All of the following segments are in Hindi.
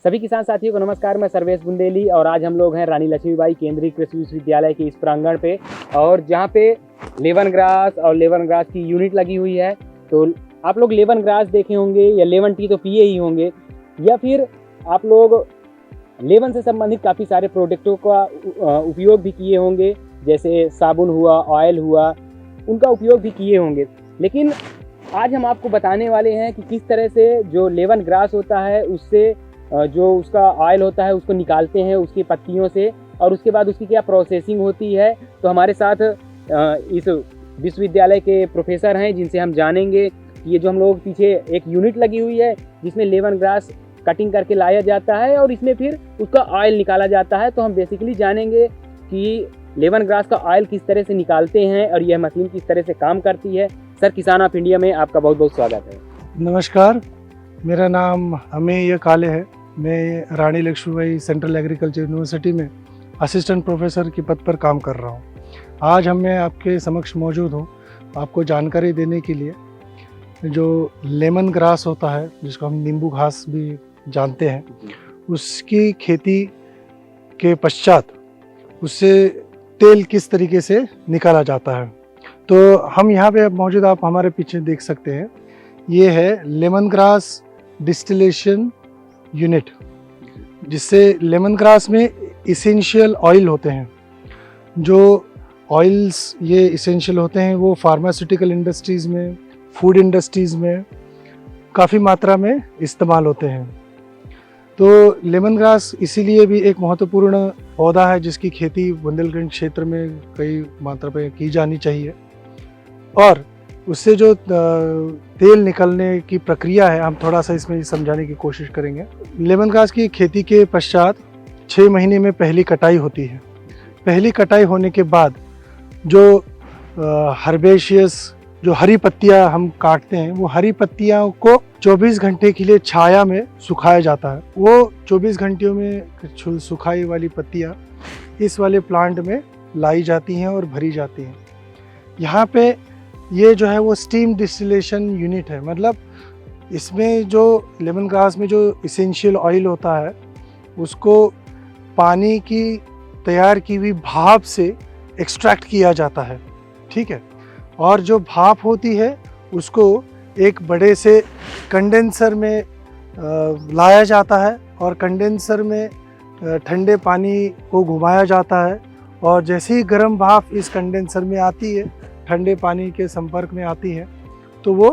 सभी किसान साथियों को नमस्कार। मैं सर्वेश बुंदेली और आज हम लोग हैं रानी लक्ष्मीबाई केंद्रीय कृषि विश्वविद्यालय के इस प्रांगण पे, और जहाँ पे लेमन ग्रास और लेमन ग्रास की यूनिट लगी हुई है। तो आप लोग लेमन ग्रास देखे होंगे या लेमन टी तो पिए ही होंगे, या फिर आप लोग लेमन से संबंधित काफ़ी सारे प्रोडक्टों का उपयोग भी किए होंगे, जैसे साबुन हुआ, ऑयल हुआ, उनका उपयोग भी किए होंगे। लेकिन आज हम आपको बताने वाले हैं कि किस तरह से जो लेमन ग्रास होता है उससे जो उसका ऑयल होता है उसको निकालते हैं उसकी पत्तियों से, और उसके बाद उसकी क्या प्रोसेसिंग होती है। तो हमारे साथ इस विश्वविद्यालय के प्रोफेसर हैं जिनसे हम जानेंगे कि ये जो हम लोग पीछे एक यूनिट लगी हुई है जिसमें लेमन ग्रास कटिंग करके लाया जाता है और इसमें फिर उसका ऑयल निकाला जाता है। तो हम बेसिकली जानेंगे कि लेमन ग्रास का ऑयल किस तरह से निकालते हैं और यह मशीन किस तरह से काम करती है। सर, किसान ऑफ इंडिया में आपका बहुत बहुत स्वागत है। नमस्कार, मेरा नाम अमेय काले है। मैं रानी लक्ष्मीबाई सेंट्रल एग्रीकल्चर यूनिवर्सिटी में असिस्टेंट प्रोफेसर के पद पर काम कर रहा हूँ। आज मैं आपके समक्ष मौजूद हूँ आपको जानकारी देने के लिए। जो लेमन ग्रास होता है, जिसको हम नींबू घास भी जानते हैं, उसकी खेती के पश्चात उससे तेल किस तरीके से निकाला जाता है। तो हम यहाँ पे मौजूद, आप हमारे पीछे देख सकते हैं, ये है लेमन ग्रास डिस्टिलेशन यूनिट, जिससे लेमन ग्रास में इसेंशियल ऑयल होते हैं। जो ऑयल्स ये इसेंशियल होते हैं वो फार्मास्यूटिकल इंडस्ट्रीज़ में, फूड इंडस्ट्रीज़ में काफ़ी मात्रा में इस्तेमाल होते हैं। तो लेमन ग्रास इसीलिए भी एक महत्वपूर्ण पौधा है जिसकी खेती बुंदेलखंड क्षेत्र में कई मात्रा पे की जानी चाहिए। और उससे जो तेल निकलने की प्रक्रिया है, हम थोड़ा सा इसमें समझाने की कोशिश करेंगे। लेमन ग्रास की खेती के पश्चात 6 महीने में पहली कटाई होती है। पहली कटाई होने के बाद जो हर्बेशियस, जो हरी पत्तियां हम काटते हैं, वो हरी पत्तियां को 24 घंटे के लिए छाया में सुखाया जाता है। वो 24 घंटियों में सुखाई वाली पत्तियां इस वाले प्लांट में लाई जाती हैं और भरी जाती हैं। यहाँ पे ये जो है वो स्टीम डिस्टिलेशन यूनिट है। मतलब इसमें जो लेमन ग्रास में जो इसेंशियल ऑयल होता है उसको पानी की तैयार की हुई भाप से एक्सट्रैक्ट किया जाता है, ठीक है। और जो भाप होती है उसको एक बड़े से कंडेंसर में लाया जाता है और कंडेंसर में ठंडे पानी को घुमाया जाता है। और जैसे ही गर्म भाप इस कंडेंसर में आती है, ठंडे पानी के संपर्क में आती है, तो वो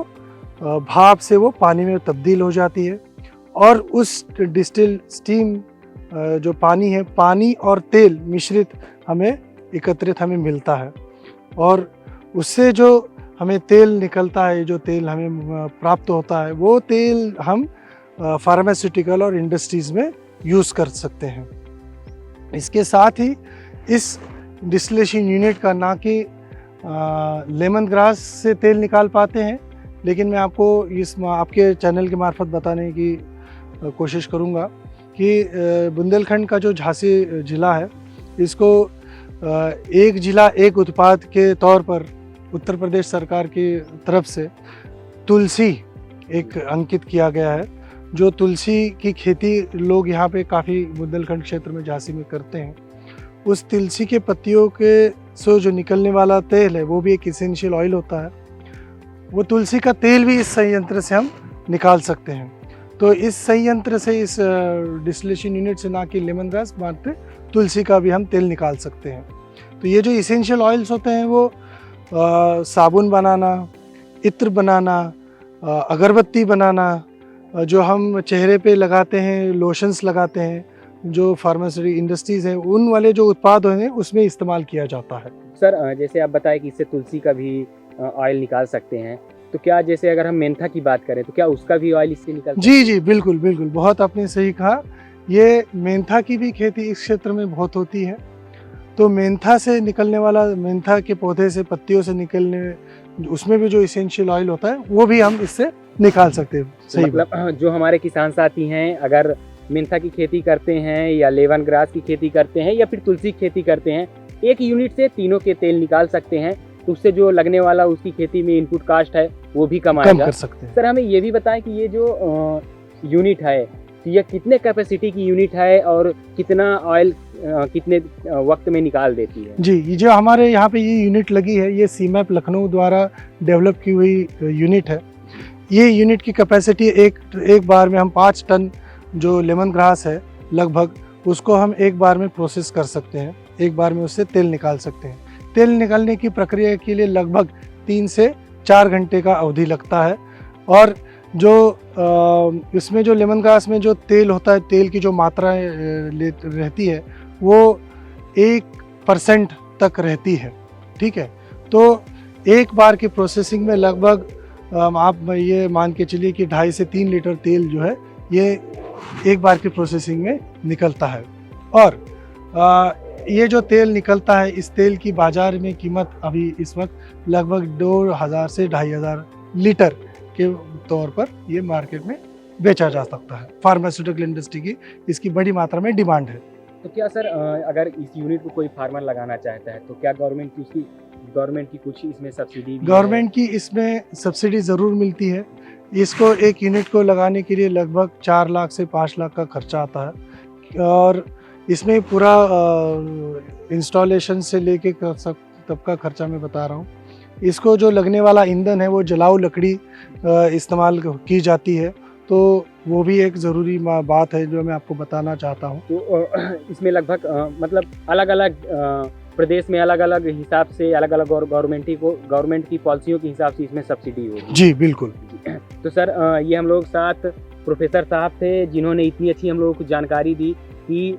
भाप से वो पानी में तब्दील हो जाती है। और उस डिस्टिल स्टीम जो पानी है, पानी और तेल मिश्रित हमें एकत्रित हमें मिलता है। और उससे जो हमें तेल निकलता है, जो तेल हमें प्राप्त होता है, वो तेल हम फार्मास्यूटिकल और इंडस्ट्रीज़ में यूज़ कर सकते हैं। इसके साथ ही इस डिस्टिलेशन यूनिट का ना कि लेमन ग्रास से तेल निकाल पाते हैं, लेकिन मैं आपको आपके चैनल के मार्फत बताने की कोशिश करूंगा कि बुंदेलखंड का जो झांसी ज़िला है, इसको एक ज़िला एक उत्पाद के तौर पर उत्तर प्रदेश सरकार की तरफ से तुलसी एक अंकित किया गया है। जो तुलसी की खेती लोग यहाँ पे काफ़ी बुंदेलखंड क्षेत्र में झांसी में करते हैं। उस तुलसी के पत्तियों के से जो निकलने वाला तेल है वो भी एक इसेंशियल ऑयल होता है। वो तुलसी का तेल भी इस संयंत्र से हम निकाल सकते हैं। तो इस संयंत्र से, इस डिस्टिलेशन यूनिट से, ना कि लेमन ग्रास, मात्र तुलसी का भी हम तेल निकाल सकते हैं। तो ये जो इसेंशियल ऑयल्स होते हैं वो साबुन बनाना, इत्र बनाना, अगरबत्ती बनाना, जो हम चेहरे पे लगाते हैं, लोशंस लगाते हैं, जो फार्मास्यूटिकल इंडस्ट्रीज़ हैं, उन वाले जो उत्पाद हैं उसमें इस्तेमाल किया जाता है। सर, जैसे आप बताएं कि इससे तुलसी का भी ऑयल निकाल सकते हैं, तो क्या जैसे अगर हम मेंथा की बात करें तो क्या उसका भी ऑयल इससे निकल सकते हैं? जी, बिल्कुल बिल्कुल, बहुत आपने सही कहा। ये मेंथा की भी खेती इस क्षेत्र में बहुत होती है। तो मेंथा से निकलने वाला, मेंथा के पौधे से, पत्तियों से निकलने, उसमें भी जो इसेंशियल ऑयल होता है वो भी हम इससे निकाल सकते हैं। सही, मतलब जो हमारे किसान साथी हैं, अगर मेंथा की खेती करते हैं या लेमन ग्रास की खेती करते हैं या फिर तुलसी की खेती करते हैं, एक यूनिट से तीनों के तेल निकाल सकते हैं। तो उससे जो लगने वाला उसकी खेती में इनपुट कास्ट है वो भी कम आएगा। कर सकते हैं। सर, हमें ये भी बताएं कि ये जो यूनिट है कि यह कितने कैपेसिटी की यूनिट है और कितना ऑयल कितने वक्त में निकाल देती है? जी, ये जो हमारे यहाँ पे ये यूनिट लगी है, ये सीमैप लखनऊ द्वारा डेवलप की हुई यूनिट है। ये यूनिट की कैपेसिटी एक बार में हम 5 टन जो लेमन ग्रास है लगभग, उसको हम एक बार में प्रोसेस कर सकते हैं। एक बार में उससे तेल निकाल सकते हैं। तेल निकालने की प्रक्रिया के लिए लगभग 3 से 4 घंटे का अवधि लगता है। और जो इसमें जो लेमन ग्रास में जो तेल होता है, तेल की जो मात्रा रहती है वो 1% तक रहती है। ठीक है, तो एक बार की प्रोसेसिंग में लगभग आप ये मान के चलिए कि 2.5 से 3 लीटर तेल जो है ये एक बार की प्रोसेसिंग में निकलता है। और ये जो तेल निकलता है, इस तेल की बाज़ार में कीमत अभी इस वक्त लगभग 2,000 से 2,500 लीटर के तौर पर ये मार्केट में बेचा जा सकता है। फार्मास्यूटिकल इंडस्ट्री की इसकी बड़ी मात्रा में डिमांड है। तो क्या सर अगर इस यूनिट को कोई फार्मर लगाना चाहता है तो क्या गवर्नमेंट की कुछ इसमें सब्सिडी? गवर्नमेंट की इसमें सब्सिडी ज़रूर मिलती है। इसको एक यूनिट को लगाने के लिए लगभग 4 लाख से 5 लाख का खर्चा आता है। और इसमें पूरा इंस्टॉलेशन से लेके तब का खर्चा मैं बता रहा हूँ। इसको जो लगने वाला ईंधन है वो जलाऊ लकड़ी इस्तेमाल की जाती है, तो वो भी एक ज़रूरी बात है जो मैं आपको बताना चाहता हूँ। तो इसमें लगभग मतलब अलग अलग प्रदेश में अलग अलग हिसाब से अलग अलग गवर्नमेंट की पॉलिसियों के हिसाब से इसमें सब्सिडी होगी। जी बिल्कुल। तो सर ये हम लोग साथ प्रोफेसर साहब थे जिन्होंने इतनी अच्छी हम लोगों को जानकारी दी कि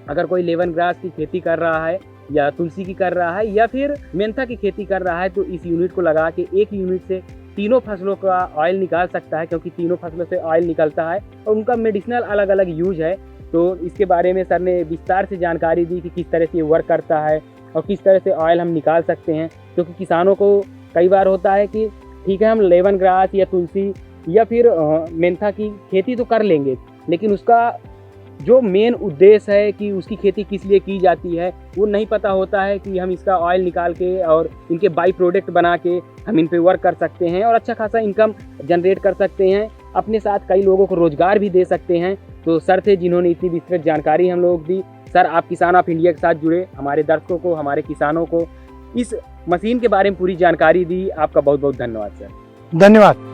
अगर कोई लेमन ग्रास की खेती कर रहा है या तुलसी की कर रहा है या फिर मेंथा की खेती कर रहा है तो इस यूनिट को लगा के एक यूनिट से तीनों फसलों का ऑयल निकाल सकता है, क्योंकि तीनों फसलों से ऑयल निकलता है और उनका मेडिसिनल अलग अलग यूज है। तो इसके बारे में सर ने विस्तार से जानकारी दी कि किस तरह से ये वर्क करता है और किस तरह से ऑयल हम निकाल सकते हैं। क्योंकि किसानों को कई बार होता है कि ठीक है हम लेमन ग्रास या तुलसी या फिर मेंथा की खेती तो कर लेंगे, लेकिन उसका जो मेन उद्देश्य है कि उसकी खेती किस लिए की जाती है वो नहीं पता होता है कि हम इसका ऑयल निकाल के और इनके बाई प्रोडक्ट बना के हम इन पे वर्क कर सकते हैं और अच्छा खासा इनकम जनरेट कर सकते हैं, अपने साथ कई लोगों को रोजगार भी दे सकते हैं। तो सर थे जिन्होंने इतनी विस्तृत जानकारी हम लोग दी। सर आप किसान ऑफ इंडिया के साथ जुड़े, हमारे दर्शकों को, हमारे किसानों को इस मशीन के बारे में पूरी जानकारी दी। आपका बहुत बहुत धन्यवाद सर। धन्यवाद।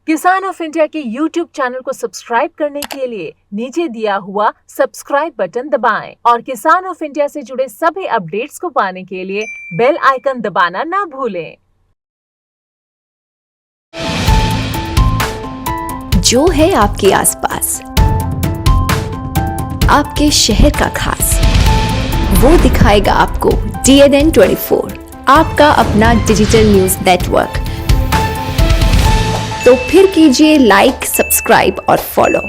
किसान ऑफ इंडिया के YouTube चैनल को सब्सक्राइब करने के लिए नीचे दिया हुआ सब्सक्राइब बटन दबाएं और किसान ऑफ इंडिया से जुड़े सभी अपडेट्स को पाने के लिए बेल आइकन दबाना ना भूलें। जो है आपके आसपास, आपके शहर का खास, वो दिखाएगा आपको DNN 24, आपका अपना डिजिटल न्यूज नेटवर्क। तो फिर कीजिए लाइक, सब्सक्राइब और फॉलो।